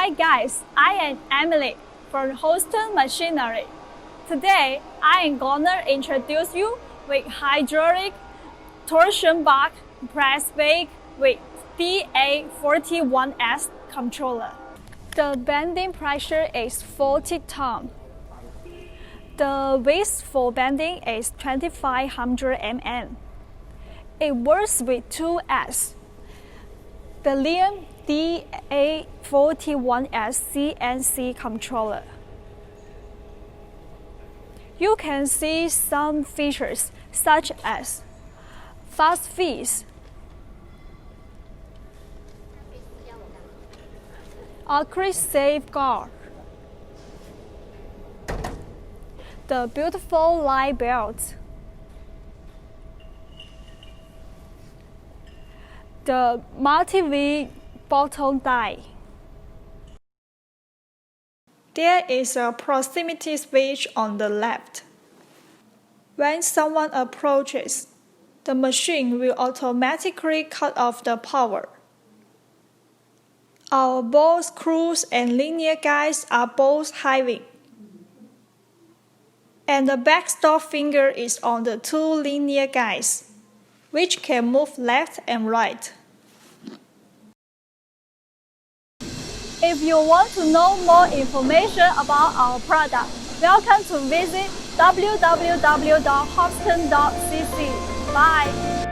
Hi guys, I am Emily from Hoston Machinery. Today, I am gonna introduce you with hydraulic torsion bar press brake with DA41S controller. The bending pressure is 40 tons. The width for bending is 2500 mm. It works with 2S. The Liam DA41S CNC controller. You can see some features such as fast feeds, a quick safeguard, the beautiful light belt, the multi-V bottom die. There is a proximity switch on the left. When someone approaches, the machine will automatically cut off the power. Our ball screws and linear guides are both high-wing, and the backstop finger is on the two linear guides, which can move left and right. If you want to know more information about our product, welcome to visit www.hoston.cc. Bye!